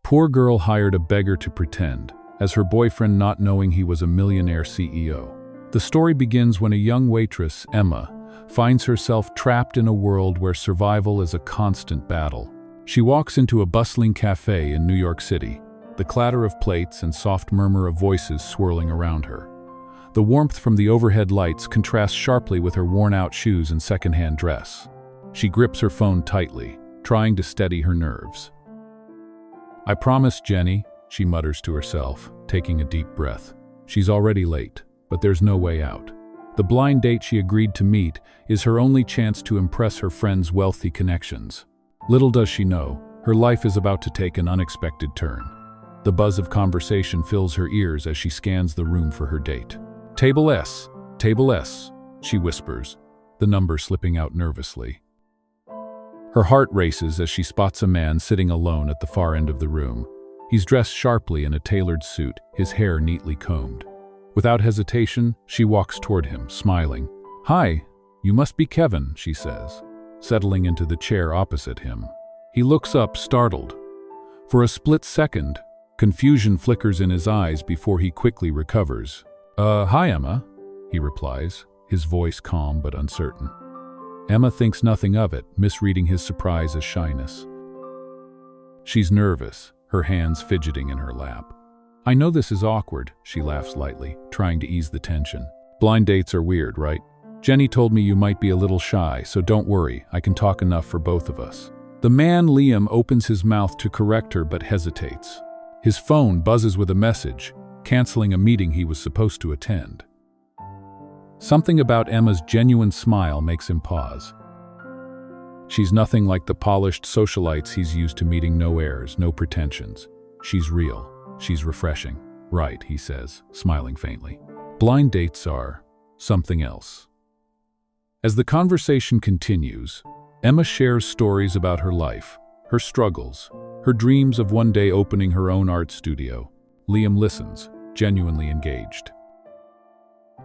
Poor girl hired a beggar to pretend, as her boyfriend not knowing he was a millionaire CEO. The story begins when a young waitress, Emma, finds herself trapped in a world where survival is a constant battle. She walks into a bustling cafe in New York City, the clatter of plates and soft murmur of voices swirling around her. The warmth from the overhead lights contrasts sharply with her worn-out shoes and secondhand dress. She grips her phone tightly, trying to steady her nerves. "I promise, Jenny," she mutters to herself, taking a deep breath. She's already late, but there's no way out. The blind date she agreed to meet is her only chance to impress her friend's wealthy connections. Little does she know, her life is about to take an unexpected turn. The buzz of conversation fills her ears as she scans the room for her date. Table S, she whispers, the number slipping out nervously. Her heart races as she spots a man sitting alone at the far end of the room. He's dressed sharply in a tailored suit, his hair neatly combed. Without hesitation, she walks toward him, smiling. "Hi, you must be Kevin," she says, settling into the chair opposite him. He looks up, startled. For a split second, confusion flickers in his eyes before he quickly recovers. Hi, Emma," he replies, his voice calm but uncertain. Emma thinks nothing of it, misreading his surprise as shyness. She's nervous, her hands fidgeting in her lap. "I know this is awkward," she laughs lightly, trying to ease the tension. "Blind dates are weird, right? Jenny told me you might be a little shy, so don't worry, I can talk enough for both of us." The man, Liam, opens his mouth to correct her but hesitates. His phone buzzes with a message, canceling a meeting he was supposed to attend. Something about Emma's genuine smile makes him pause. She's nothing like the polished socialites he's used to meeting, no airs, no pretensions. She's real. She's refreshing. "Right," he says, smiling faintly. Blind dates are something else. As the conversation continues, Emma shares stories about her life, her struggles, her dreams of one day opening her own art studio. Liam listens, genuinely engaged.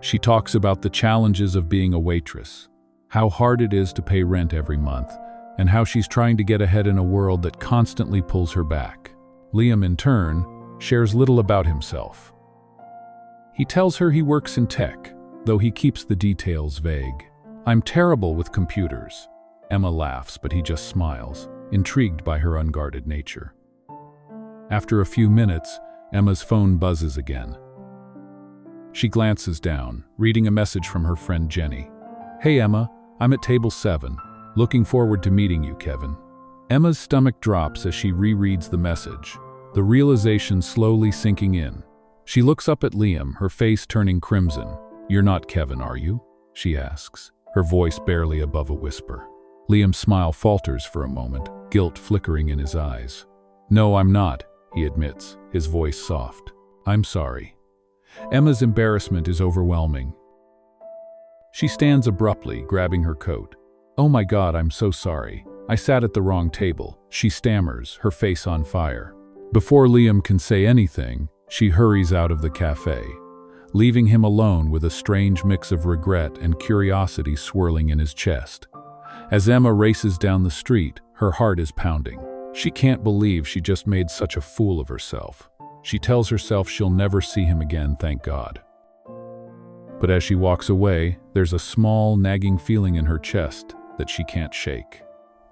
She talks about the challenges of being a waitress, how hard it is to pay rent every month, and how she's trying to get ahead in a world that constantly pulls her back. Liam, in turn, shares little about himself. He tells her he works in tech, though he keeps the details vague. "I'm terrible with computers." Emma laughs, but he just smiles, intrigued by her unguarded nature. After a few minutes, Emma's phone buzzes again. She glances down, reading a message from her friend Jenny. "Hey Emma, I'm at table 7. Looking forward to meeting you, Kevin." Emma's stomach drops as she rereads the message, the realization slowly sinking in. She looks up at Liam, her face turning crimson. "You're not Kevin, are you?" she asks, her voice barely above a whisper. Liam's smile falters for a moment, guilt flickering in his eyes. "No, I'm not," he admits, his voice soft. "I'm sorry." Emma's embarrassment is overwhelming. She stands abruptly, grabbing her coat. "Oh my God, I'm so sorry. I sat at the wrong table," she stammers, her face on fire. Before Liam can say anything, she hurries out of the cafe, leaving him alone with a strange mix of regret and curiosity swirling in his chest. As Emma races down the street, her heart is pounding. She can't believe she just made such a fool of herself. She tells herself she'll never see him again, thank God. But as she walks away, there's a small, nagging feeling in her chest that she can't shake.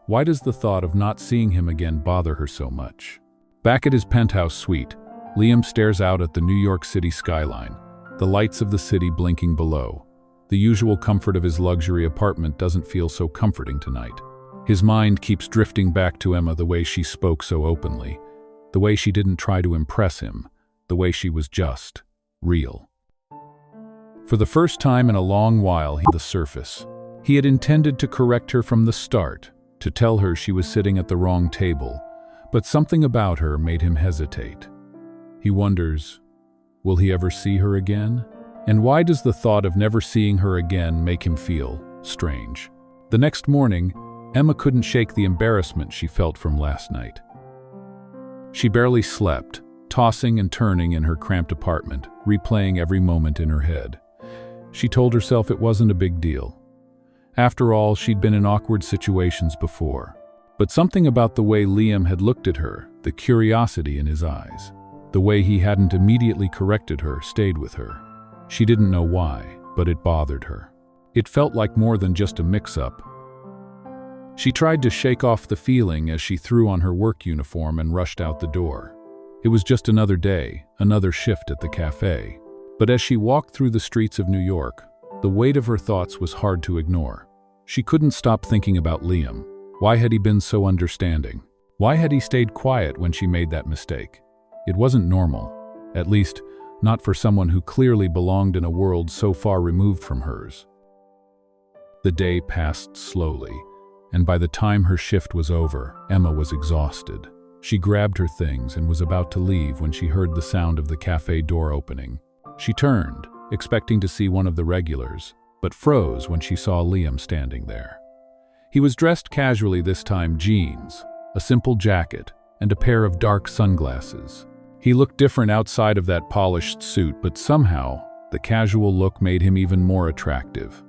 Why does the thought of not seeing him again bother her so much? Back at his penthouse suite, Liam stares out at the New York City skyline, the lights of the city blinking below. The usual comfort of his luxury apartment doesn't feel so comforting tonight. His mind keeps drifting back to Emma, the way she spoke so openly, the way she didn't try to impress him, the way she was just real. For the first time in a long while, he the surface. He had intended to correct her from the start, to tell her she was sitting at the wrong table, but something about her made him hesitate. He wonders, will he ever see her again? And why does the thought of never seeing her again make him feel strange? The next morning, Emma couldn't shake the embarrassment she felt from last night. She barely slept, tossing and turning in her cramped apartment, replaying every moment in her head. She told herself it wasn't a big deal. After all, she'd been in awkward situations before. But something about the way Liam had looked at her, the curiosity in his eyes, the way he hadn't immediately corrected her, stayed with her. She didn't know why, but it bothered her. It felt like more than just a mix-up. She tried to shake off the feeling as she threw on her work uniform and rushed out the door. It was just another day, another shift at the cafe. But as she walked through the streets of New York, the weight of her thoughts was hard to ignore. She couldn't stop thinking about Liam. Why had he been so understanding? Why had he stayed quiet when she made that mistake? It wasn't normal, at least not for someone who clearly belonged in a world so far removed from hers. The day passed slowly, and by the time her shift was over, Emma was exhausted. She grabbed her things and was about to leave when she heard the sound of the cafe door opening. She turned, expecting to see one of the regulars, but froze when she saw Liam standing there. He was dressed casually this time: jeans, a simple jacket, and a pair of dark sunglasses. He looked different outside of that polished suit, but somehow, the casual look made him even more attractive.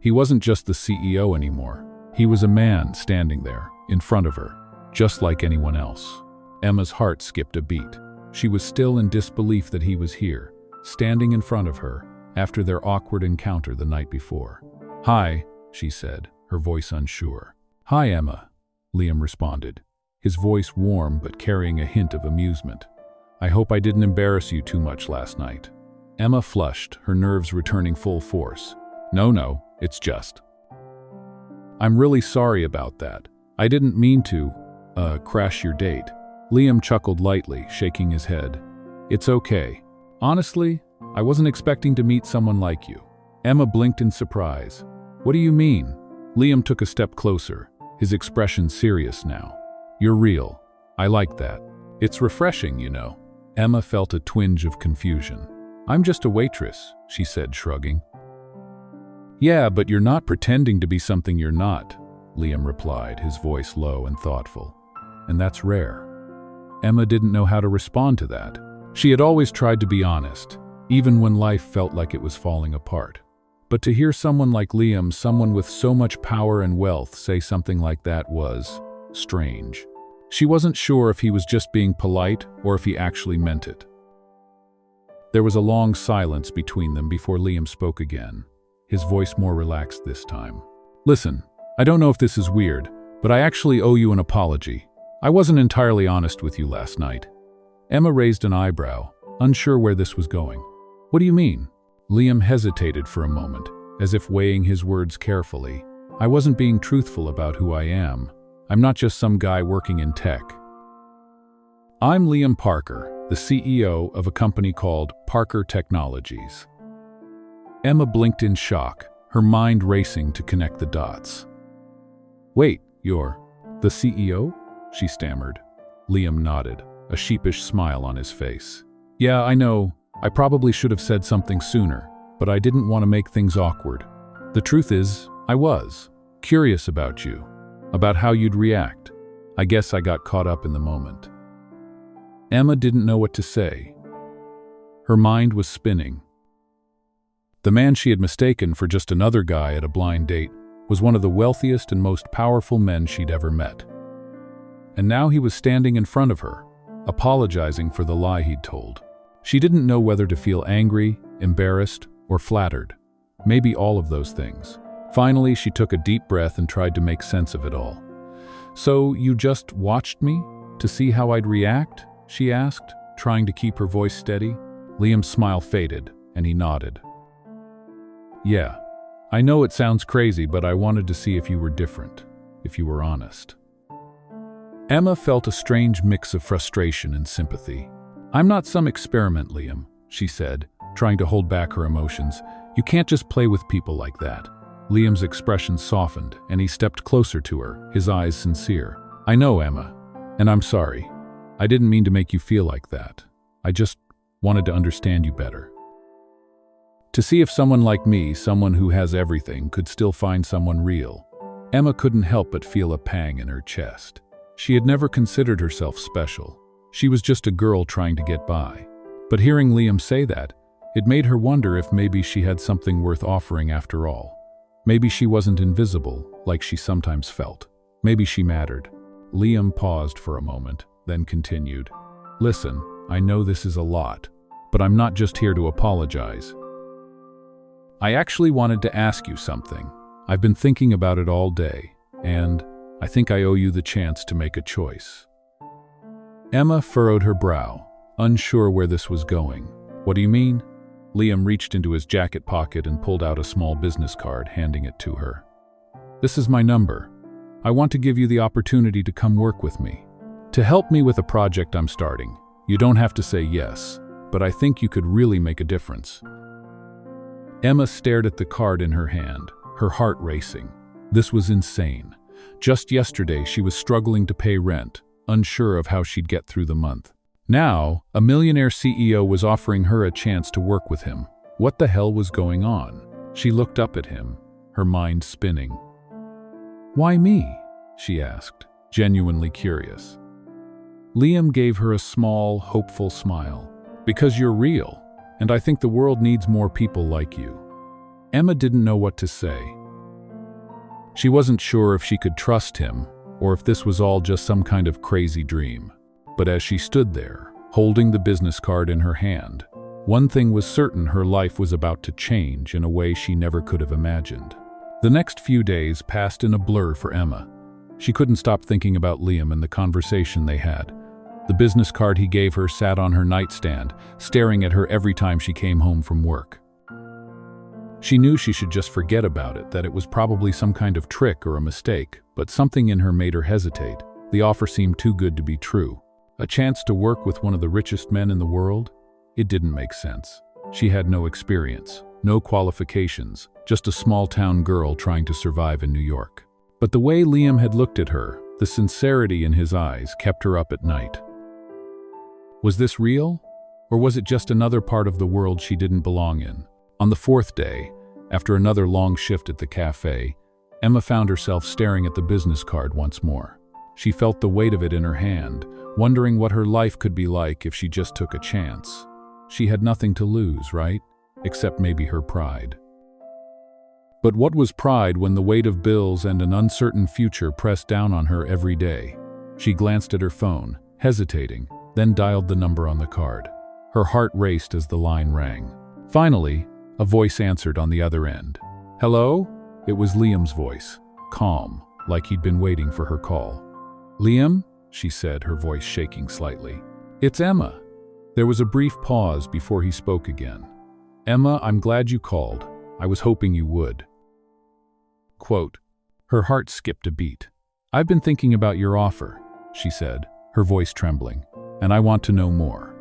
He wasn't just the CEO anymore. He was a man standing there, in front of her, just like anyone else. Emma's heart skipped a beat. She was still in disbelief that he was here, standing in front of her, after their awkward encounter the night before. "Hi," she said, her voice unsure. "Hi, Emma," Liam responded, his voice warm but carrying a hint of amusement. "I hope I didn't embarrass you too much last night." Emma flushed, her nerves returning full force. No, it's just. "I'm really sorry about that. I didn't mean to, crash your date." Liam chuckled lightly, shaking his head. "It's okay. Honestly, I wasn't expecting to meet someone like you." Emma blinked in surprise. "What do you mean?" Liam took a step closer, his expression serious now. "You're real. I like that. It's refreshing, you know." Emma felt a twinge of confusion. "I'm just a waitress," she said, shrugging. "Yeah, but you're not pretending to be something you're not," Liam replied, his voice low and thoughtful. "And that's rare." Emma didn't know how to respond to that. She had always tried to be honest, even when life felt like it was falling apart. But to hear someone like Liam, someone with so much power and wealth, say something like that was strange. She wasn't sure if he was just being polite or if he actually meant it. There was a long silence between them before Liam spoke again, his voice more relaxed this time. "Listen, I don't know if this is weird, but I actually owe you an apology. I wasn't entirely honest with you last night." Emma raised an eyebrow, unsure where this was going. "What do you mean?" Liam hesitated for a moment, as if weighing his words carefully. "I wasn't being truthful about who I am. I'm not just some guy working in tech. I'm Liam Parker, the CEO of a company called Parker Technologies." Emma blinked in shock, her mind racing to connect the dots. "Wait, you're the CEO?" she stammered. Liam nodded, a sheepish smile on his face. "Yeah, I know. I probably should have said something sooner, but I didn't want to make things awkward. The truth is, I was curious about you, about how you'd react. I guess I got caught up in the moment." Emma didn't know what to say. Her mind was spinning. The man she had mistaken for just another guy at a blind date was one of the wealthiest and most powerful men she'd ever met. And now he was standing in front of her, apologizing for the lie he'd told. She didn't know whether to feel angry, embarrassed, or flattered. Maybe all of those things. Finally, she took a deep breath and tried to make sense of it all. "So you just watched me to see how I'd react?" she asked, trying to keep her voice steady. Liam's smile faded, and he nodded. "Yeah, I know it sounds crazy, but I wanted to see if you were different, if you were honest." Emma felt a strange mix of frustration and sympathy. "I'm not some experiment, Liam," she said, trying to hold back her emotions. "You can't just play with people like that." Liam's expression softened, and he stepped closer to her, his eyes sincere. "I know, Emma, and I'm sorry. I didn't mean to make you feel like that. I just wanted to understand you better. To see if someone like me, someone who has everything, could still find someone real." Emma couldn't help but feel a pang in her chest. She had never considered herself special. She was just a girl trying to get by. But hearing Liam say that, it made her wonder if maybe she had something worth offering after all. Maybe she wasn't invisible, like she sometimes felt. Maybe she mattered. Liam paused for a moment, then continued. Listen, I know this is a lot, but I'm not just here to apologize. I actually wanted to ask you something. I've been thinking about it all day, and I think I owe you the chance to make a choice. Emma furrowed her brow, unsure where this was going. What do you mean? Liam reached into his jacket pocket and pulled out a small business card, handing it to her. This is my number. I want to give you the opportunity to come work with me. To help me with a project I'm starting. You don't have to say yes, but I think you could really make a difference. Emma stared at the card in her hand, her heart racing. This was insane. Just yesterday she was struggling to pay rent, unsure of how she'd get through the month. Now, a millionaire CEO was offering her a chance to work with him. What the hell was going on? She looked up at him, her mind spinning. Why me? She asked, genuinely curious. Liam gave her a small, hopeful smile. Because you're real, and I think the world needs more people like you. Emma didn't know what to say. She wasn't sure if she could trust him, or if this was all just some kind of crazy dream. But as she stood there, holding the business card in her hand, one thing was certain: her life was about to change in a way she never could have imagined. The next few days passed in a blur for Emma. She couldn't stop thinking about Liam and the conversation they had. The business card he gave her sat on her nightstand, staring at her every time she came home from work. She knew she should just forget about it, that it was probably some kind of trick or a mistake, but something in her made her hesitate. The offer seemed too good to be true. A chance to work with one of the richest men in the world? It didn't make sense. She had no experience, no qualifications, just a small-town girl trying to survive in New York. But the way Liam had looked at her, the sincerity in his eyes, kept her up at night. Was this real? Or was it just another part of the world she didn't belong in? On the fourth day, after another long shift at the cafe, Emma found herself staring at the business card once more. She felt the weight of it in her hand, wondering what her life could be like if she just took a chance. She had nothing to lose, right? Except maybe her pride. But what was pride when the weight of bills and an uncertain future pressed down on her every day? She glanced at her phone, hesitating, then dialed the number on the card. Her heart raced as the line rang. Finally, a voice answered on the other end. Hello? It was Liam's voice, calm, like he'd been waiting for her call. Liam? She said, her voice shaking slightly. It's Emma. There was a brief pause before he spoke again. Emma, I'm glad you called. I was hoping you would. Quote, her heart skipped a beat. I've been thinking about your offer, she said, her voice trembling, and I want to know more.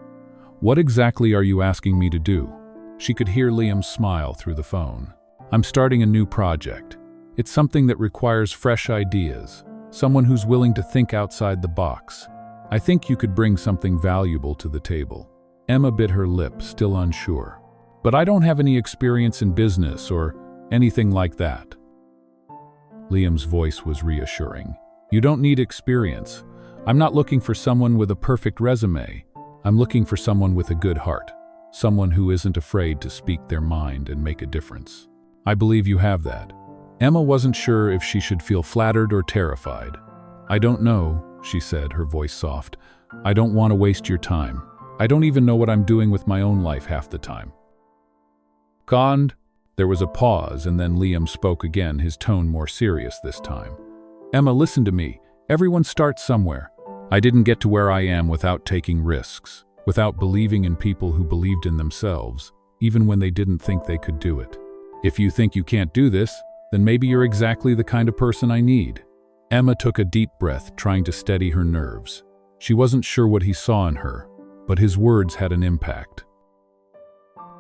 What exactly are you asking me to do? She could hear Liam's smile through the phone. I'm starting a new project. It's something that requires fresh ideas, someone who's willing to think outside the box. I think you could bring something valuable to the table. Emma bit her lip, still unsure. But I don't have any experience in business or anything like that. Liam's voice was reassuring. You don't need experience. I'm not looking for someone with a perfect resume. I'm looking for someone with a good heart. Someone who isn't afraid to speak their mind and make a difference. I believe you have that. Emma wasn't sure if she should feel flattered or terrified. I don't know, she said, her voice soft. I don't want to waste your time. I don't even know what I'm doing with my own life half the time. Conned? There was a pause, and then Liam spoke again, his tone more serious this time. Emma, listen to me. Everyone starts somewhere. I didn't get to where I am without taking risks, without believing in people who believed in themselves, even when they didn't think they could do it. If you think you can't do this, then maybe you're exactly the kind of person I need. Emma took a deep breath, trying to steady her nerves. She wasn't sure what he saw in her, but his words had an impact.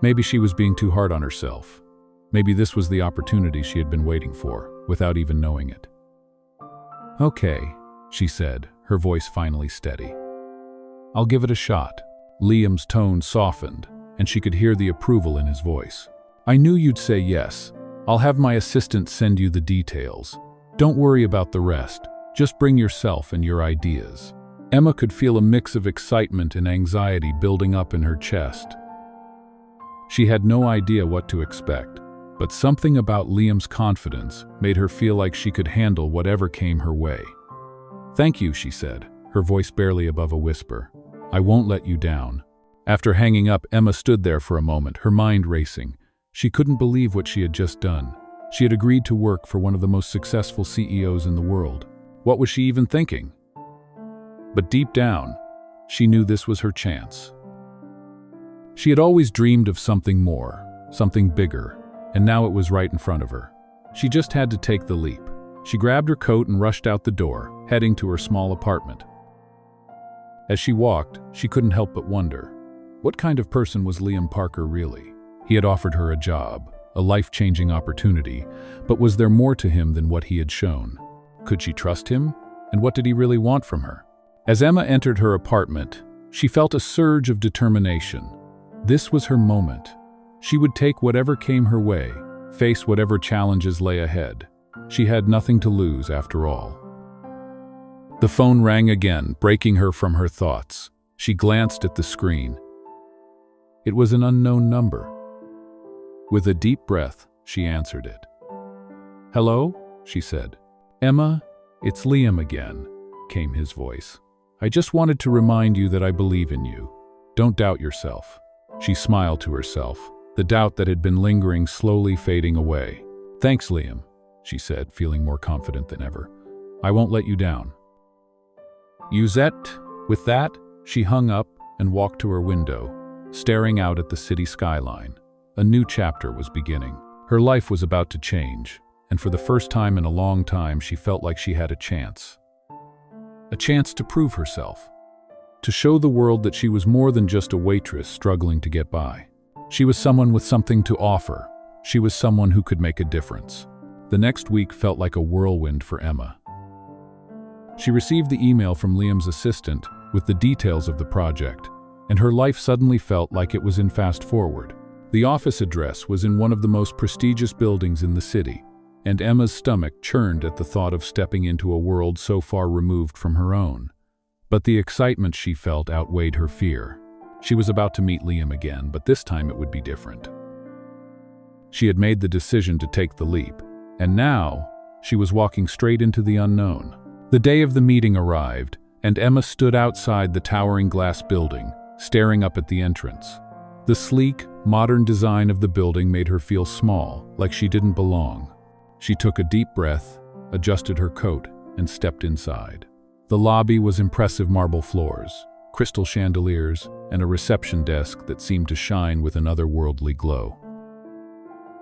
Maybe she was being too hard on herself. Maybe this was the opportunity she had been waiting for, without even knowing it. Okay, she said, her voice finally steady. I'll give it a shot. Liam's tone softened, and she could hear the approval in his voice. I knew you'd say yes. I'll have my assistant send you the details. Don't worry about the rest. Just bring yourself and your ideas. Emma could feel a mix of excitement and anxiety building up in her chest. She had no idea what to expect. But something about Liam's confidence made her feel like she could handle whatever came her way. "Thank you," she said, her voice barely above a whisper. "I won't let you down." After hanging up, Emma stood there for a moment, her mind racing. She couldn't believe what she had just done. She had agreed to work for one of the most successful CEOs in the world. What was she even thinking? But deep down, she knew this was her chance. She had always dreamed of something more, something bigger, and now it was right in front of her. She just had to take the leap. She grabbed her coat and rushed out the door, heading to her small apartment. As she walked, she couldn't help but wonder, what kind of person was Liam Parker really? He had offered her a job, a life-changing opportunity, but was there more to him than what he had shown? Could she trust him? And what did he really want from her? As Emma entered her apartment, she felt a surge of determination. This was her moment. She would take whatever came her way, face whatever challenges lay ahead. She had nothing to lose after all. The phone rang again, breaking her from her thoughts. She glanced at the screen. It was an unknown number. With a deep breath, she answered it. "Hello?" she said. "Emma, it's Liam again," came his voice. "I just wanted to remind you that I believe in you. Don't doubt yourself." She smiled to herself, the doubt that had been lingering slowly fading away. "Thanks, Liam," she said, feeling more confident than ever. "I won't let you down." Uzette. With that, she hung up and walked to her window, staring out at the city skyline. A new chapter was beginning. Her life was about to change, and for the first time in a long time she felt like she had a chance. A chance to prove herself. To show the world that she was more than just a waitress struggling to get by. She was someone with something to offer. She was someone who could make a difference. The next week felt like a whirlwind for Emma. She received the email from Liam's assistant with the details of the project, and her life suddenly felt like it was in fast forward. The office address was in one of the most prestigious buildings in the city, and Emma's stomach churned at the thought of stepping into a world so far removed from her own. But the excitement she felt outweighed her fear. She was about to meet Liam again, but this time it would be different. She had made the decision to take the leap, and now she was walking straight into the unknown. The day of the meeting arrived, and Emma stood outside the towering glass building, staring up at the entrance. The sleek, modern design of the building made her feel small, like she didn't belong. She took a deep breath, adjusted her coat, and stepped inside. The lobby was impressive marble floors, crystal chandeliers, and a reception desk that seemed to shine with an otherworldly glow.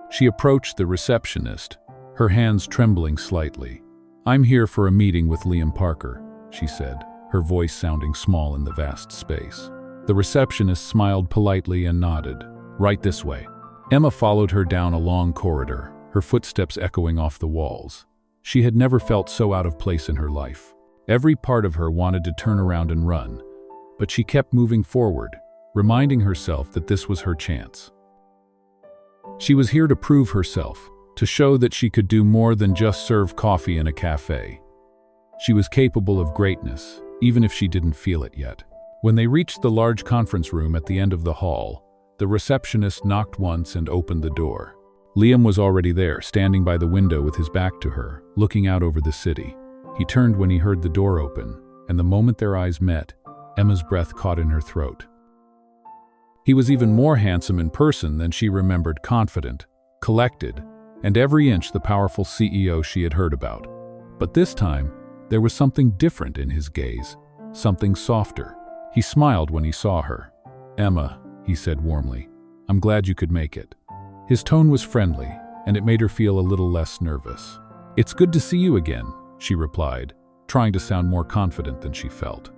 She approached the receptionist, her hands trembling slightly. "I'm here for a meeting with Liam Parker," she said, her voice sounding small in the vast space. The receptionist smiled politely and nodded. "Right this way." Emma followed her down a long corridor, her footsteps echoing off the walls. She had never felt so out of place in her life. Every part of her wanted to turn around and run, but she kept moving forward, reminding herself that this was her chance. She was here to prove herself, to show that she could do more than just serve coffee in a cafe. She was capable of greatness, even if she didn't feel it yet. When they reached the large conference room at the end of the hall, the receptionist knocked once and opened the door. Liam was already there, standing by the window with his back to her, looking out over the city. He turned when he heard the door open, and the moment their eyes met, Emma's breath caught in her throat. He was even more handsome in person than she remembered, confident, collected, and every inch the powerful CEO she had heard about. But this time, there was something different in his gaze, something softer. He smiled when he saw her. "Emma," he said warmly, "I'm glad you could make it." His tone was friendly, and it made her feel a little less nervous. "It's good to see you again," she replied, trying to sound more confident than she felt.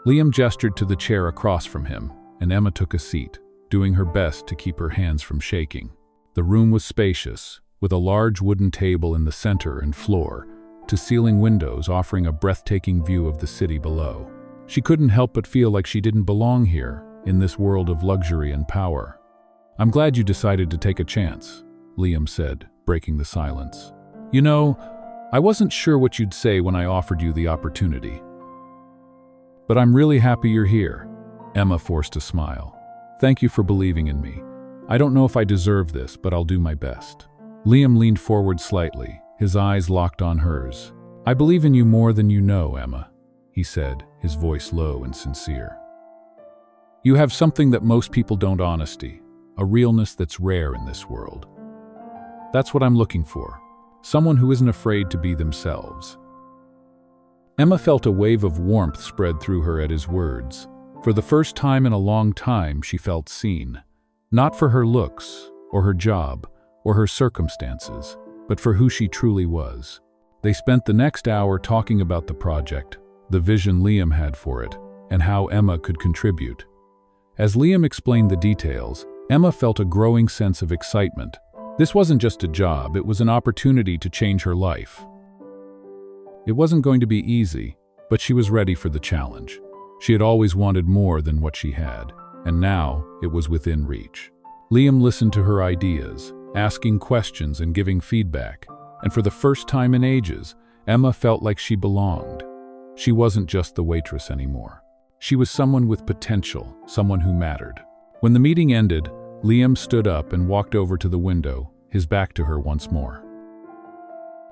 Liam gestured to the chair across from him, and Emma took a seat, doing her best to keep her hands from shaking. The room was spacious, with a large wooden table in the center and floor-to-ceiling windows offering a breathtaking view of the city below. She couldn't help but feel like she didn't belong here, in this world of luxury and power. "I'm glad you decided to take a chance," Liam said, breaking the silence. "You know, I wasn't sure what you'd say when I offered you the opportunity. But I'm really happy you're here." Emma forced a smile. "Thank you for believing in me. I don't know if I deserve this, but I'll do my best. Liam leaned forward slightly, his eyes locked on hers. I believe in you more than you know, Emma, he said, his voice low and sincere. You have something that most people don't: honesty, a realness that's rare in this world. That's what I'm looking for, someone who isn't afraid to be themselves. Emma felt a wave of warmth spread through her at his words. For the first time in a long time, she felt seen, not for her looks, or her job, or her circumstances, but for who she truly was. They spent the next hour talking about the project, the vision Liam had for it, and how Emma could contribute. As Liam explained the details, Emma felt a growing sense of excitement. This wasn't just a job, it was an opportunity to change her life. It wasn't going to be easy, but she was ready for the challenge. She had always wanted more than what she had, and now it was within reach. Liam listened to her ideas, asking questions and giving feedback, and for the first time in ages, Emma felt like she belonged. She wasn't just the waitress anymore. She was someone with potential, someone who mattered. When the meeting ended, Liam stood up and walked over to the window, his back to her once more.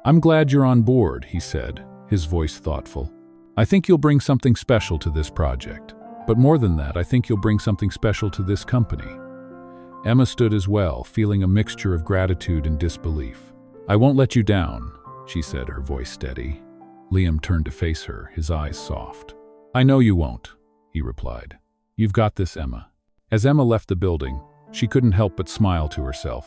I'm glad you're on board, he said, his voice thoughtful. I think you'll bring something special to this project. But more than that, I think you'll bring something special to this company. Emma stood as well, feeling a mixture of gratitude and disbelief. I won't let you down, she said, her voice steady. Liam turned to face her, his eyes soft. I know you won't, he replied. You've got this, Emma. As Emma left the building, she couldn't help but smile to herself.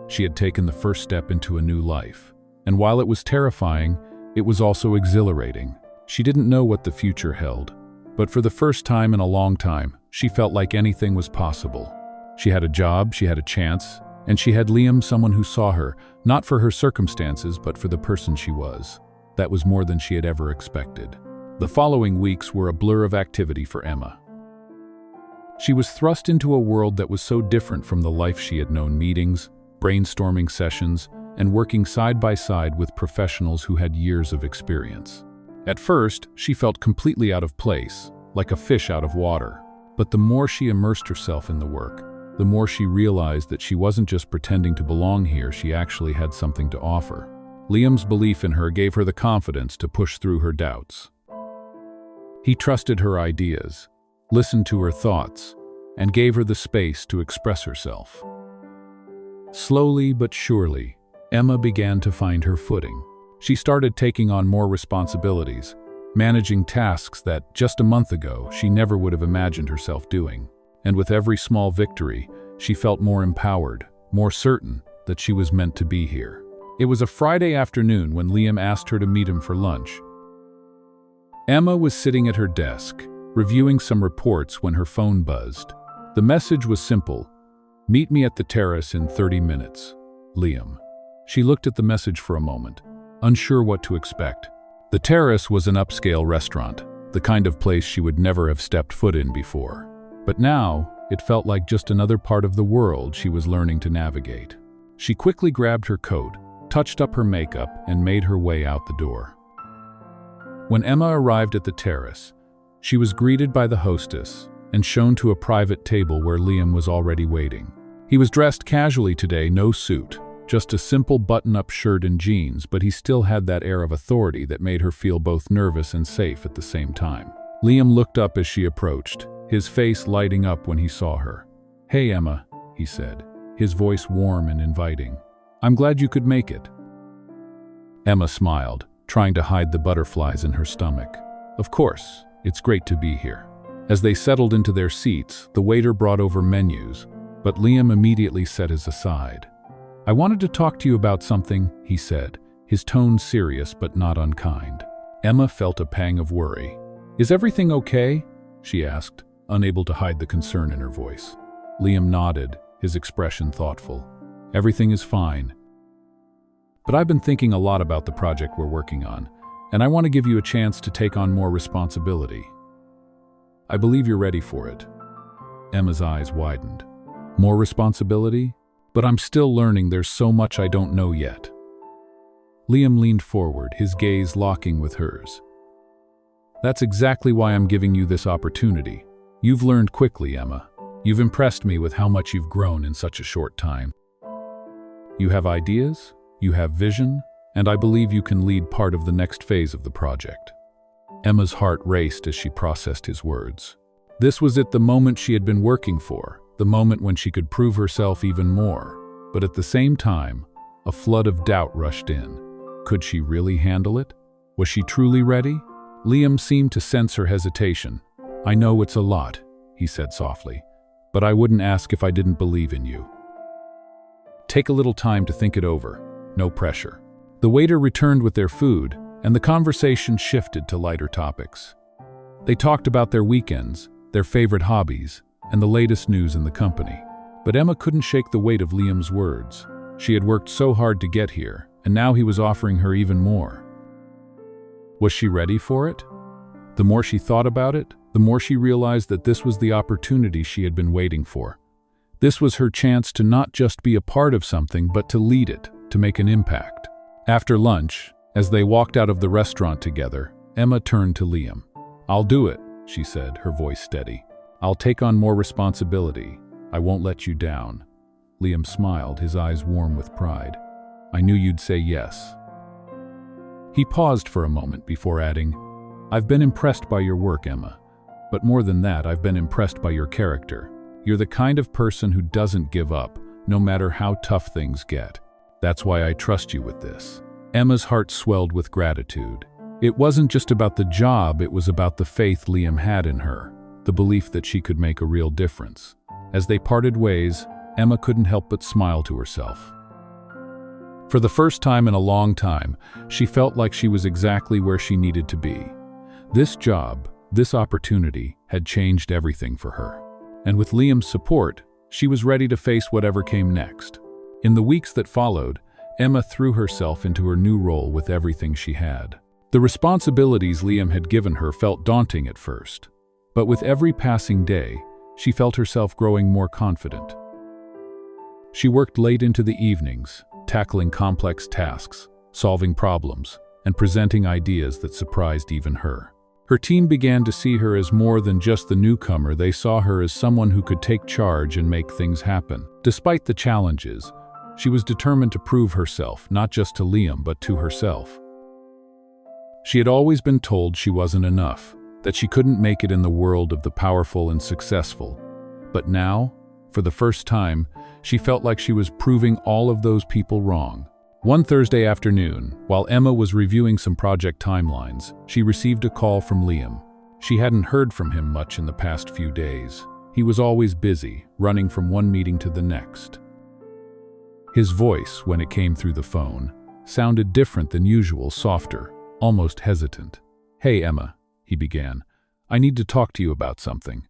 She had taken the first step into a new life, and while it was terrifying, it was also exhilarating. She didn't know what the future held, but for the first time in a long time, she felt like anything was possible. She had a job, she had a chance, and she had Liam, someone who saw her, not for her circumstances, but for the person she was. That was more than she had ever expected. The following weeks were a blur of activity for Emma. She was thrust into a world that was so different from the life she had known: meetings, brainstorming sessions, and working side by side with professionals who had years of experience. At first, she felt completely out of place, like a fish out of water. But the more she immersed herself in the work, the more she realized that she wasn't just pretending to belong here, she actually had something to offer. Liam's belief in her gave her the confidence to push through her doubts. He trusted her ideas, listened to her thoughts, and gave her the space to express herself. Slowly but surely, Emma began to find her footing. She started taking on more responsibilities, managing tasks that, just a month ago, she never would have imagined herself doing. And with every small victory, she felt more empowered, more certain that she was meant to be here. It was a Friday afternoon when Liam asked her to meet him for lunch. Emma was sitting at her desk, reviewing some reports when her phone buzzed. The message was simple: meet me at the terrace in 30 minutes, Liam. She looked at the message for a moment, unsure what to expect. The terrace was an upscale restaurant, the kind of place she would never have stepped foot in before. But now, it felt like just another part of the world she was learning to navigate. She quickly grabbed her coat, touched up her makeup, and made her way out the door. When Emma arrived at the terrace, she was greeted by the hostess and shown to a private table where Liam was already waiting. He was dressed casually today, no suit, just a simple button-up shirt and jeans, but he still had that air of authority that made her feel both nervous and safe at the same time. Liam looked up as she approached, his face lighting up when he saw her. Hey, Emma, he said, his voice warm and inviting. I'm glad you could make it. Emma smiled, trying to hide the butterflies in her stomach. Of course, it's great to be here. As they settled into their seats, the waiter brought over menus, but Liam immediately set his aside. I wanted to talk to you about something, he said, his tone serious but not unkind. Emma felt a pang of worry. Is everything okay? She asked, unable to hide the concern in her voice. Liam nodded, his expression thoughtful. Everything is fine. But I've been thinking a lot about the project we're working on, and I want to give you a chance to take on more responsibility. I believe you're ready for it. Emma's eyes widened. More responsibility? But I'm still learning. There's so much I don't know yet. Liam leaned forward, his gaze locking with hers. That's exactly why I'm giving you this opportunity. You've learned quickly, Emma. You've impressed me with how much you've grown in such a short time. You have ideas, you have vision, and I believe you can lead part of the next phase of the project." Emma's heart raced as she processed his words. This was the moment she had been working for, the moment when she could prove herself even more. But at the same time, a flood of doubt rushed in. Could she really handle it? Was she truly ready? Liam seemed to sense her hesitation. "I know it's a lot," he said softly, "but I wouldn't ask if I didn't believe in you. Take a little time to think it over. No pressure." The waiter returned with their food, and the conversation shifted to lighter topics. They talked about their weekends, their favorite hobbies, and the latest news in the company. But Emma couldn't shake the weight of Liam's words. She had worked so hard to get here, and now he was offering her even more. Was she ready for it? The more she thought about it, the more she realized that this was the opportunity she had been waiting for. This was her chance to not just be a part of something, but to lead it, to make an impact. After lunch, as they walked out of the restaurant together, Emma turned to Liam. "I'll do it," she said, her voice steady. "I'll take on more responsibility. I won't let you down." Liam smiled, his eyes warm with pride. "I knew you'd say yes." He paused for a moment before adding, "I've been impressed by your work, Emma. But more than that, I've been impressed by your character. You're the kind of person who doesn't give up, no matter how tough things get. That's why I trust you with this." Emma's heart swelled with gratitude. It wasn't just about the job, it was about the faith Liam had in her, the belief that she could make a real difference. As they parted ways, Emma couldn't help but smile to herself. For the first time in a long time, she felt like she was exactly where she needed to be. This job, this opportunity, had changed everything for her. And with Liam's support, she was ready to face whatever came next. In the weeks that followed, Emma threw herself into her new role with everything she had. The responsibilities Liam had given her felt daunting at first, but with every passing day, she felt herself growing more confident. She worked late into the evenings, tackling complex tasks, solving problems, and presenting ideas that surprised even her. Her team began to see her as more than just the newcomer. They saw her as someone who could take charge and make things happen. Despite the challenges, she was determined to prove herself, not just to Liam, but to herself. She had always been told she wasn't enough, that she couldn't make it in the world of the powerful and successful. But now, for the first time, she felt like she was proving all of those people wrong. One Thursday afternoon, while Emma was reviewing some project timelines, she received a call from Liam. She hadn't heard from him much in the past few days. He was always busy, running from one meeting to the next. His voice, when it came through the phone, sounded different than usual, softer, almost hesitant. "Hey, Emma," he began. "I need to talk to you about something."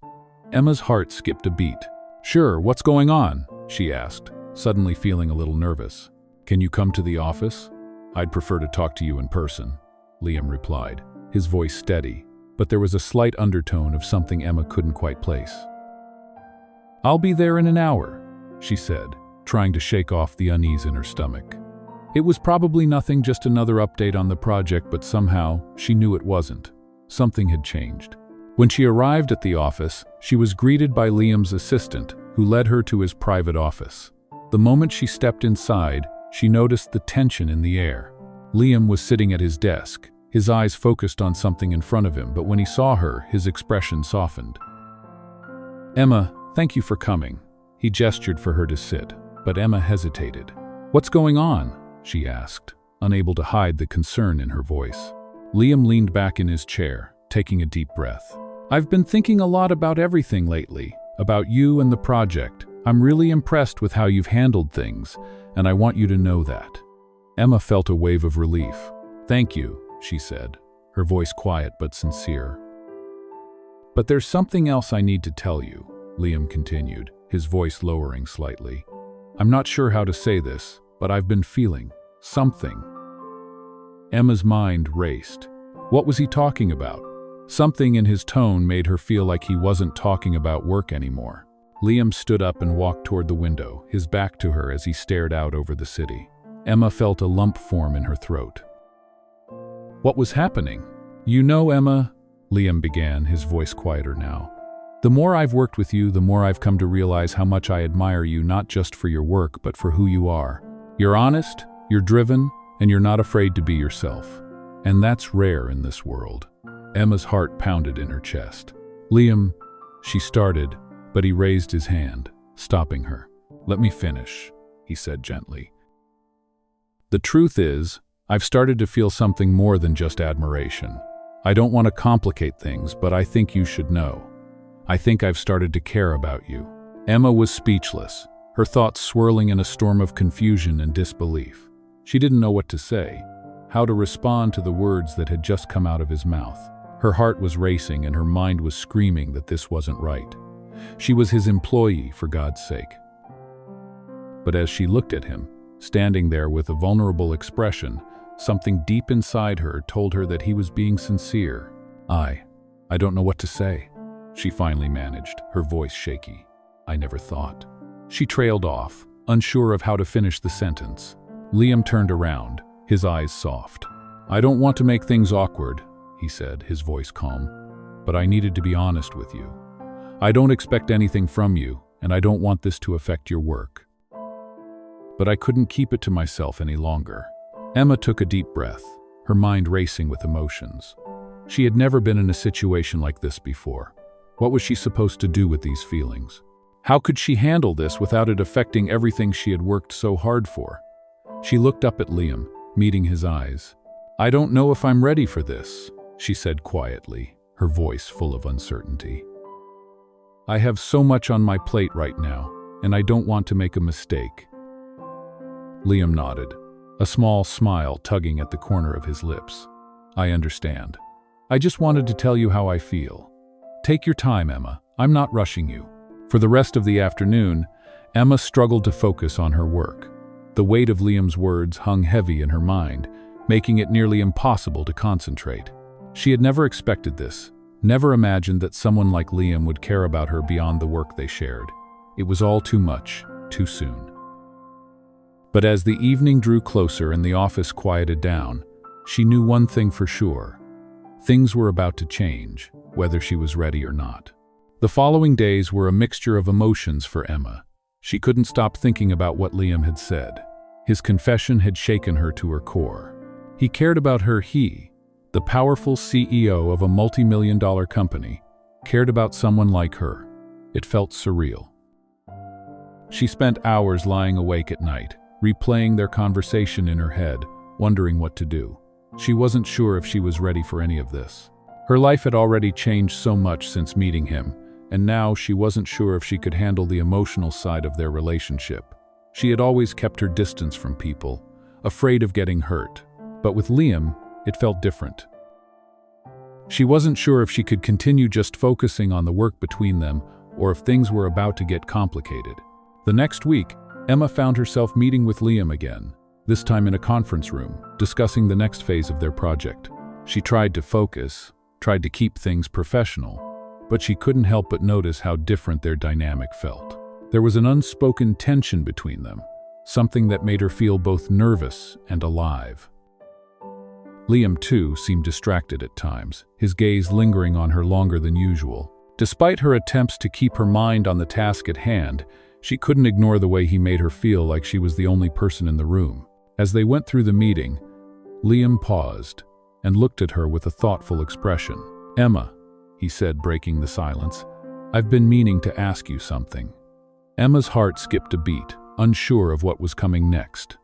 Emma's heart skipped a beat. "Sure, what's going on?" she asked, suddenly feeling a little nervous. "Can you come to the office? I'd prefer to talk to you in person," Liam replied, his voice steady, but there was a slight undertone of something Emma couldn't quite place. "I'll be there in an hour," she said, trying to shake off the unease in her stomach. It was probably nothing, just another update on the project, but somehow she knew it wasn't. Something had changed. When she arrived at the office, she was greeted by Liam's assistant, who led her to his private office. The moment she stepped inside, she noticed the tension in the air. Liam was sitting at his desk, his eyes focused on something in front of him, but when he saw her, his expression softened. "Emma, thank you for coming." He gestured for her to sit, but Emma hesitated. "What's going on?" she asked, unable to hide the concern in her voice. Liam leaned back in his chair, taking a deep breath. "I've been thinking a lot about everything lately, about you and the project. I'm really impressed with how you've handled things, and I want you to know that." Emma felt a wave of relief. "Thank you," she said, her voice quiet but sincere. "But there's something else I need to tell you," Liam continued, his voice lowering slightly. "I'm not sure how to say this, but I've been feeling something." Emma's mind raced. What was he talking about? Something in his tone made her feel like he wasn't talking about work anymore. Liam stood up and walked toward the window, his back to her as he stared out over the city. Emma felt a lump form in her throat. What was happening? "You know, Emma," Liam began, his voice quieter now, The more I've worked with you, the more I've come to realize how much I admire you, not just for your work, but for who you are. You're honest, you're driven, and you're not afraid to be yourself. And that's rare in this world. Emma's heart pounded in her chest. Liam, she started, but he raised his hand, stopping her. Let me finish, he said gently. The truth is, I've started to feel something more than just admiration. I don't want to complicate things, but I think you should know. I think I've started to care about you. Emma was speechless, her thoughts swirling in a storm of confusion and disbelief. She didn't know what to say, how to respond to the words that had just come out of his mouth. Her heart was racing and her mind was screaming that this wasn't right. She was his employee, for God's sake. But as she looked at him, standing there with a vulnerable expression, something deep inside her told her that he was being sincere. I don't know what to say, she finally managed, her voice shaky. I never thought. She trailed off, unsure of how to finish the sentence. Liam turned around, his eyes soft. I don't want to make things awkward, he said, his voice calm, but I needed to be honest with you. I don't expect anything from you, and I don't want this to affect your work. But I couldn't keep it to myself any longer. Emma took a deep breath, her mind racing with emotions. She had never been in a situation like this before. What was she supposed to do with these feelings? How could she handle this without it affecting everything she had worked so hard for? She looked up at Liam, meeting his eyes. I don't know if I'm ready for this, she said quietly, her voice full of uncertainty. I have so much on my plate right now, and I don't want to make a mistake. Liam nodded, a small smile tugging at the corner of his lips. I understand. I just wanted to tell you how I feel. Take your time, Emma. I'm not rushing you. For the rest of the afternoon, Emma struggled to focus on her work. The weight of Liam's words hung heavy in her mind, making it nearly impossible to concentrate. She had never expected this, never imagined that someone like Liam would care about her beyond the work they shared. It was all too much, too soon. But as the evening drew closer and the office quieted down, she knew one thing for sure. Things were about to change, whether she was ready or not. The following days were a mixture of emotions for Emma. She couldn't stop thinking about what Liam had said. His confession had shaken her to her core. He cared about her. He, the powerful CEO of a multi-million-dollar company, cared about someone like her. It felt surreal. She spent hours lying awake at night, replaying their conversation in her head, wondering what to do. She wasn't sure if she was ready for any of this. Her life had already changed so much since meeting him, and now she wasn't sure if she could handle the emotional side of their relationship. She had always kept her distance from people, afraid of getting hurt. But with Liam, it felt different. She wasn't sure if she could continue just focusing on the work between them, or if things were about to get complicated. The next week, Emma found herself meeting with Liam again, this time in a conference room, discussing the next phase of their project. She tried to focus, tried to keep things professional, but she couldn't help but notice how different their dynamic felt. There was an unspoken tension between them, something that made her feel both nervous and alive. Liam, too, seemed distracted at times, his gaze lingering on her longer than usual. Despite her attempts to keep her mind on the task at hand, she couldn't ignore the way he made her feel like she was the only person in the room. As they went through the meeting, Liam paused and looked at her with a thoughtful expression. Emma, he said, breaking the silence, I've been meaning to ask you something. Emma's heart skipped a beat, unsure of what was coming next.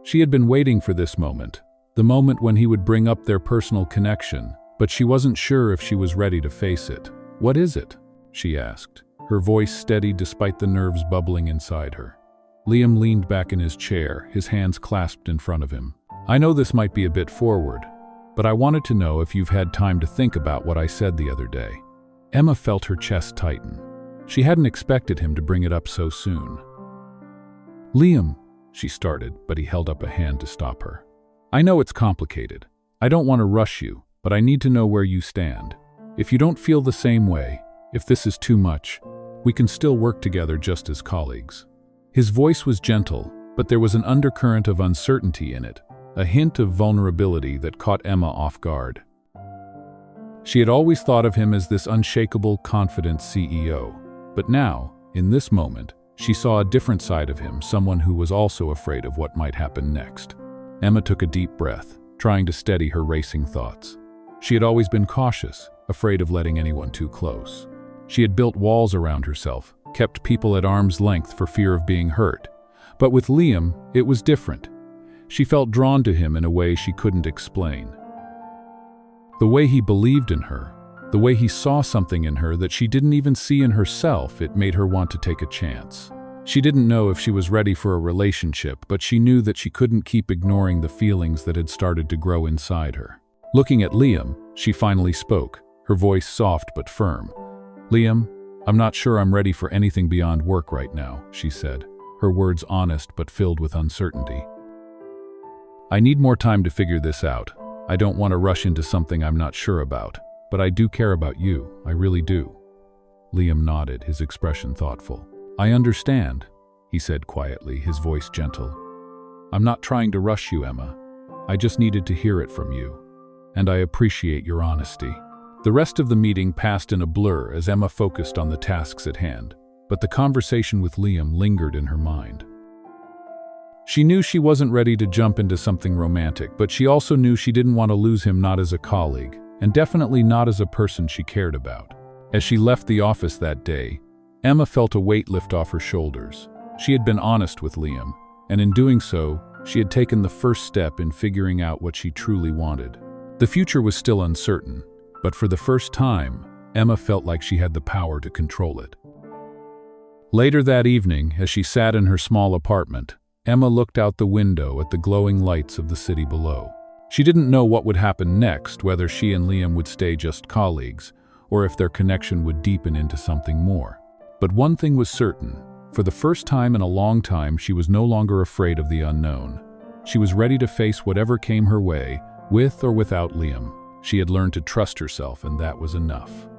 She had been waiting for this moment, the moment when he would bring up their personal connection, but she wasn't sure if she was ready to face it. What is it? She asked, her voice steady despite the nerves bubbling inside her. Liam leaned back in his chair, his hands clasped in front of him. I know this might be a bit forward, but I wanted to know if you've had time to think about what I said the other day. Emma felt her chest tighten. She hadn't expected him to bring it up so soon. Liam, she started, but he held up a hand to stop her. I know it's complicated. I don't want to rush you, but I need to know where you stand. If you don't feel the same way, if this is too much, we can still work together just as colleagues. His voice was gentle, but there was an undercurrent of uncertainty in it, a hint of vulnerability that caught Emma off guard. She had always thought of him as this unshakable, confident CEO. But now, in this moment, she saw a different side of him, someone who was also afraid of what might happen next. Emma took a deep breath, trying to steady her racing thoughts. She had always been cautious, afraid of letting anyone too close. She had built walls around herself, kept people at arm's length for fear of being hurt. But with Liam, it was different. She felt drawn to him in a way she couldn't explain. The way he believed in her, the way he saw something in her that she didn't even see in herself, it made her want to take a chance. She didn't know if she was ready for a relationship, but she knew that she couldn't keep ignoring the feelings that had started to grow inside her. Looking at Liam, she finally spoke, her voice soft but firm. "Liam, I'm not sure I'm ready for anything beyond work right now," she said, her words honest but filled with uncertainty. "I need more time to figure this out. I don't want to rush into something I'm not sure about, but I do care about you, I really do." Liam nodded, his expression thoughtful. "I understand," he said quietly, his voice gentle. "I'm not trying to rush you, Emma. I just needed to hear it from you. And I appreciate your honesty." The rest of the meeting passed in a blur as Emma focused on the tasks at hand, but the conversation with Liam lingered in her mind. She knew she wasn't ready to jump into something romantic, but she also knew she didn't want to lose him, not as a colleague, and definitely not as a person she cared about. As she left the office that day, Emma felt a weight lift off her shoulders. She had been honest with Liam, and in doing so, she had taken the first step in figuring out what she truly wanted. The future was still uncertain, but for the first time, Emma felt like she had the power to control it. Later that evening, as she sat in her small apartment, Emma looked out the window at the glowing lights of the city below. She didn't know what would happen next, whether she and Liam would stay just colleagues, or if their connection would deepen into something more. But one thing was certain. For the first time in a long time, she was no longer afraid of the unknown. She was ready to face whatever came her way, with or without Liam. She had learned to trust herself, and that was enough.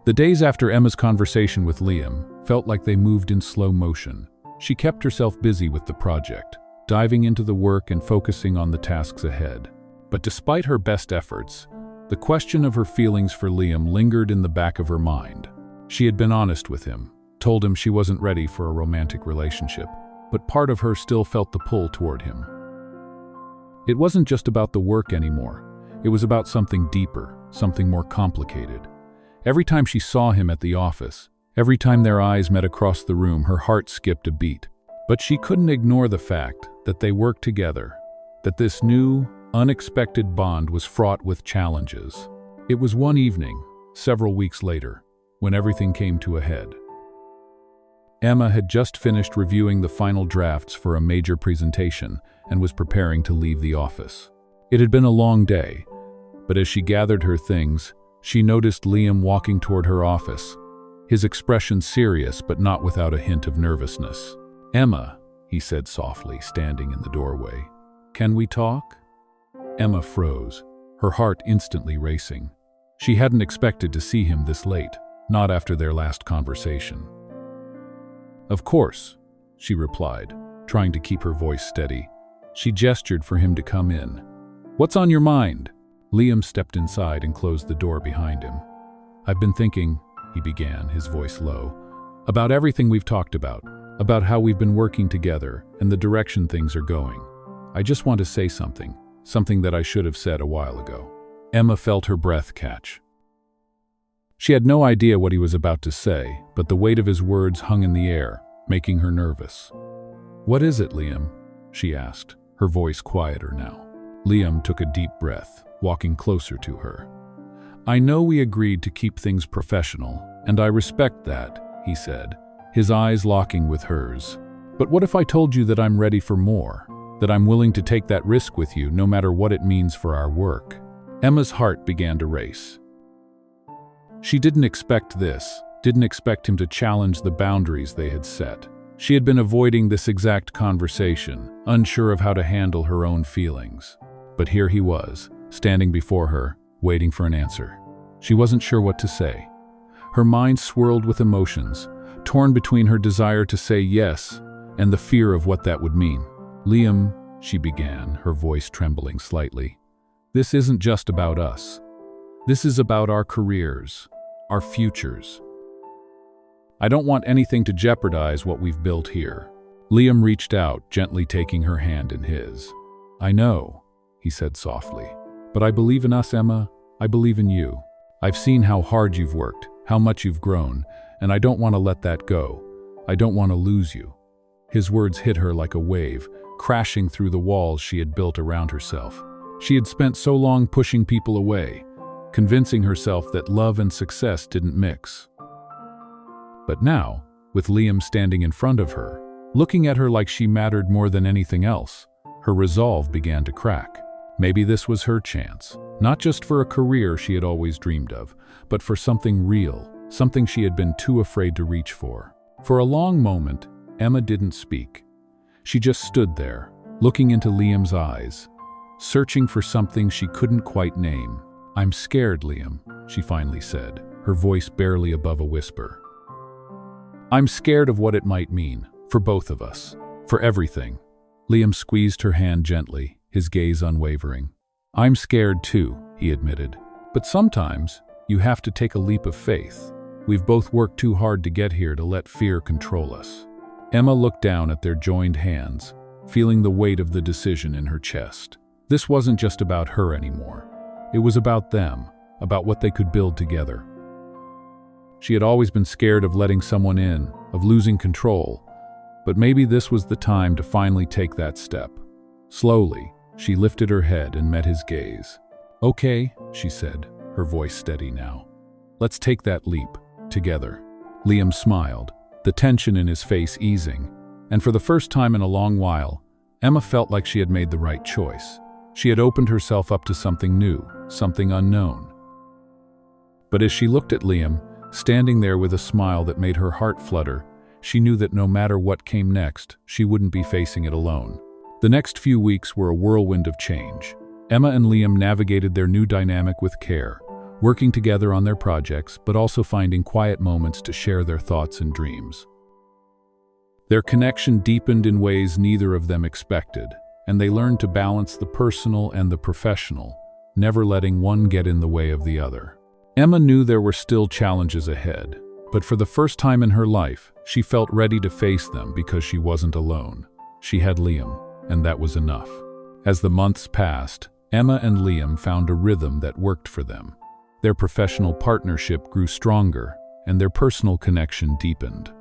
The days after Emma's conversation with Liam felt like they moved in slow motion. She kept herself busy with the project, diving into the work and focusing on the tasks ahead. But despite her best efforts, the question of her feelings for Liam lingered in the back of her mind. She had been honest with him, told him she wasn't ready for a romantic relationship, but part of her still felt the pull toward him. It wasn't just about the work anymore. It was about something deeper, something more complicated. Every time she saw him at the office, every time their eyes met across the room, her heart skipped a beat. But she couldn't ignore the fact that they worked together, that this new, unexpected bond was fraught with challenges. It was one evening, several weeks later, when everything came to a head. Emma had just finished reviewing the final drafts for a major presentation and was preparing to leave the office. It had been a long day, but as she gathered her things, she noticed Liam walking toward her office, his expression serious but not without a hint of nervousness. "Emma," he said softly, standing in the doorway. "Can we talk?" Emma froze, her heart instantly racing. She hadn't expected to see him this late, not after their last conversation. "Of course," she replied, trying to keep her voice steady. She gestured for him to come in. "What's on your mind?" Liam stepped inside and closed the door behind him. "I've been thinking," he began, his voice low, "about everything we've talked about how we've been working together and the direction things are going. I just want to say something that I should have said a while ago." Emma felt her breath catch. She had no idea what he was about to say, but the weight of his words hung in the air, making her nervous. "What is it, Liam?" she asked, her voice quieter now. Liam took a deep breath, walking closer to her. "I know we agreed to keep things professional, and I respect that," he said, his eyes locking with hers. "But what if I told you that I'm ready for more, that I'm willing to take that risk with you no matter what it means for our work?" Emma's heart began to race. She didn't expect this, didn't expect him to challenge the boundaries they had set. She had been avoiding this exact conversation, unsure of how to handle her own feelings. But here he was, standing before her, waiting for an answer. She wasn't sure what to say. Her mind swirled with emotions, torn between her desire to say yes and the fear of what that would mean. "Liam," she began, her voice trembling slightly, "this isn't just about us. This is about our careers, our futures. I don't want anything to jeopardize what we've built here." Liam reached out, gently taking her hand in his. "I know," he said softly, "but I believe in us, Emma. I believe in you. I've seen how hard you've worked, how much you've grown, and I don't want to let that go. I don't want to lose you." His words hit her like a wave, crashing through the walls she had built around herself. She had spent so long pushing people away, convincing herself that love and success didn't mix. But now, with Liam standing in front of her, looking at her like she mattered more than anything else, her resolve began to crack. Maybe this was her chance, not just for a career she had always dreamed of, but for something real, something she had been too afraid to reach for. For a long moment, Emma didn't speak. She just stood there, looking into Liam's eyes, searching for something she couldn't quite name. "I'm scared, Liam," she finally said, her voice barely above a whisper. "I'm scared of what it might mean, for both of us, for everything." Liam squeezed her hand gently, his gaze unwavering. "I'm scared too," he admitted. "But sometimes, you have to take a leap of faith. We've both worked too hard to get here to let fear control us." Emma looked down at their joined hands, feeling the weight of the decision in her chest. This wasn't just about her anymore. It was about them, about what they could build together. She had always been scared of letting someone in, of losing control, but maybe this was the time to finally take that step. Slowly, she lifted her head and met his gaze. "Okay," she said, her voice steady now. "Let's take that leap, together." Liam smiled, the tension in his face easing, and for the first time in a long while, Emma felt like she had made the right choice. She had opened herself up to something new, something unknown. But as she looked at Liam, standing there with a smile that made her heart flutter, she knew that no matter what came next, she wouldn't be facing it alone. The next few weeks were a whirlwind of change. Emma and Liam navigated their new dynamic with care, working together on their projects, but also finding quiet moments to share their thoughts and dreams. Their connection deepened in ways neither of them expected, and they learned to balance the personal and the professional, never letting one get in the way of the other. Emma knew there were still challenges ahead, but for the first time in her life, she felt ready to face them because she wasn't alone. She had Liam, and that was enough. As the months passed, Emma and Liam found a rhythm that worked for them. Their professional partnership grew stronger, and their personal connection deepened.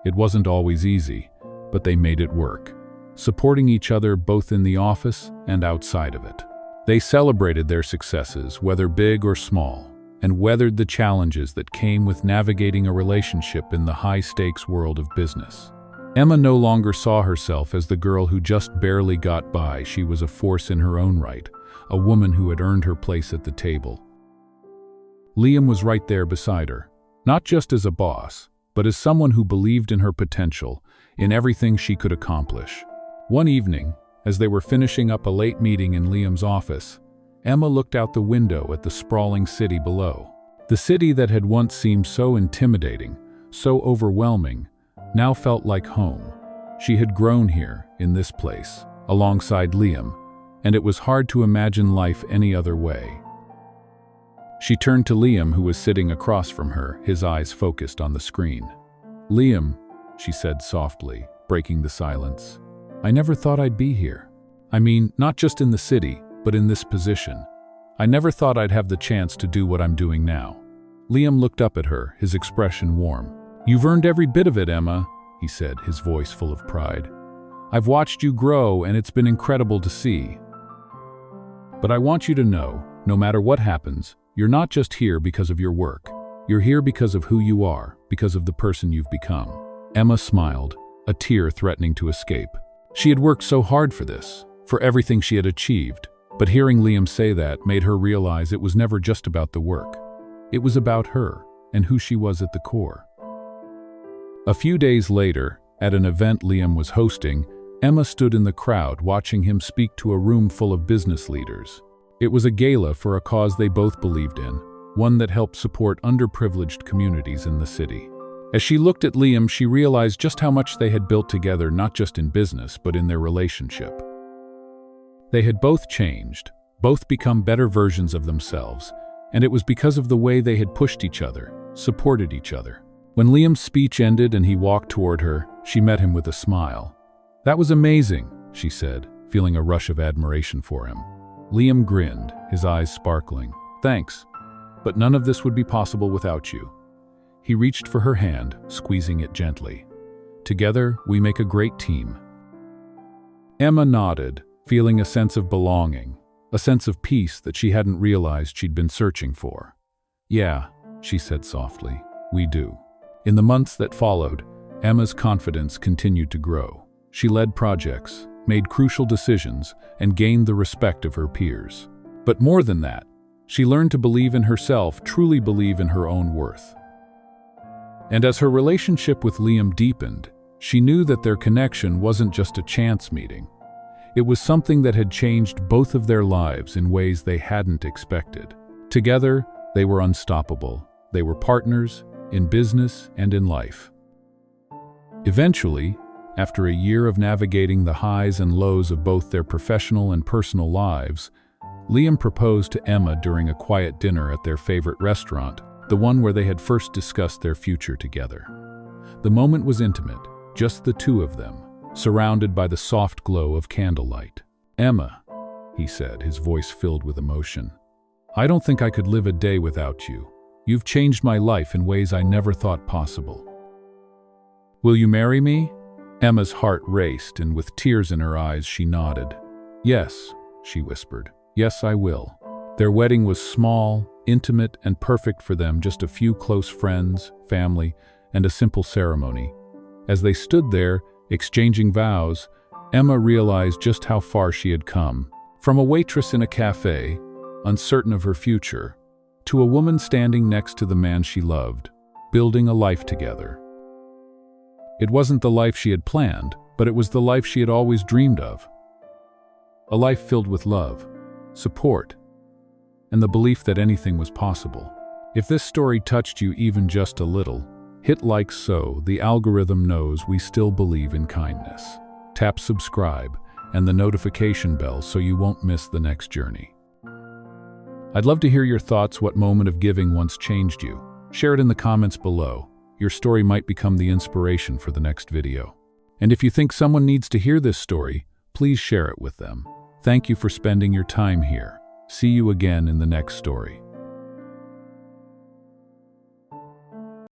It wasn't always easy, but they made it work, supporting each other both in the office and outside of it. They celebrated their successes, whether big or small, and weathered the challenges that came with navigating a relationship in the high-stakes world of business. Emma no longer saw herself as the girl who just barely got by. She was a force in her own right, a woman who had earned her place at the table. Liam was right there beside her, not just as a boss, but as someone who believed in her potential, in everything she could accomplish. One evening, as they were finishing up a late meeting in Liam's office, Emma looked out the window at the sprawling city below. The city that had once seemed so intimidating, so overwhelming, now felt like home. She had grown here, in this place, alongside Liam, and it was hard to imagine life any other way. She turned to Liam, who was sitting across from her, his eyes focused on the screen. "Liam," she said softly, breaking the silence, "I never thought I'd be here. I mean, not just in the city, but in this position. I never thought I'd have the chance to do what I'm doing now." Liam looked up at her, his expression warm. "You've earned every bit of it, Emma," he said, his voice full of pride. "I've watched you grow, and it's been incredible to see. But I want you to know, no matter what happens, you're not just here because of your work. You're here because of who you are, because of the person you've become." Emma smiled, a tear threatening to escape. She had worked so hard for this, for everything she had achieved, but hearing Liam say that made her realize it was never just about the work. It was about her, and who she was at the core. A few days later, at an event Liam was hosting, Emma stood in the crowd watching him speak to a room full of business leaders. It was a gala for a cause they both believed in, one that helped support underprivileged communities in the city. As she looked at Liam, she realized just how much they had built together, not just in business, but in their relationship. They had both changed, Both become better versions of themselves, and it was because of the way they had pushed each other, supported each other. When Liam's speech ended and he walked toward her, she met him with a smile. "That was amazing," she said, feeling a rush of admiration for him. Liam grinned, his eyes sparkling. "Thanks, but none of this would be possible without you." He reached for her hand, squeezing it gently. "Together, we make a great team." Emma nodded, feeling a sense of belonging, a sense of peace that she hadn't realized she'd been searching for. "Yeah," she said softly, "we do." In the months that followed, Emma's confidence continued to grow. She led projects, made crucial decisions, and gained the respect of her peers. But more than that, she learned to believe in herself, truly believe in her own worth. And as her relationship with Liam deepened, she knew that their connection wasn't just a chance meeting. It was something that had changed both of their lives in ways they hadn't expected. Together, they were unstoppable. They were partners, in business and in life. Eventually, after a year of navigating the highs and lows of both their professional and personal lives, Liam proposed to Emma during a quiet dinner at their favorite restaurant, the one where they had first discussed their future together. The moment was intimate, just the two of them, surrounded by the soft glow of candlelight. "Emma," he said, his voice filled with emotion, "I don't think I could live a day without you. You've changed my life in ways I never thought possible. Will you marry me?" Emma's heart raced, and with tears in her eyes, she nodded. "Yes," she whispered. "Yes, I will." Their wedding was small, intimate, and perfect for them, just a few close friends, family, and a simple ceremony. As they stood there, exchanging vows, Emma realized just how far she had come. From a waitress in a cafe, uncertain of her future, to a woman standing next to the man she loved, building a life together. It wasn't the life she had planned, but it was the life she had always dreamed of. A life filled with love, support, and the belief that anything was possible. If this story touched you even just a little, hit like so the algorithm knows we still believe in kindness. Tap subscribe and the notification bell so you won't miss the next journey. I'd love to hear your thoughts. What moment of giving once changed you? Share it in the comments below. Your story might become the inspiration for the next video. And if you think someone needs to hear this story, please share it with them. Thank you for spending your time here. See you again in the next story.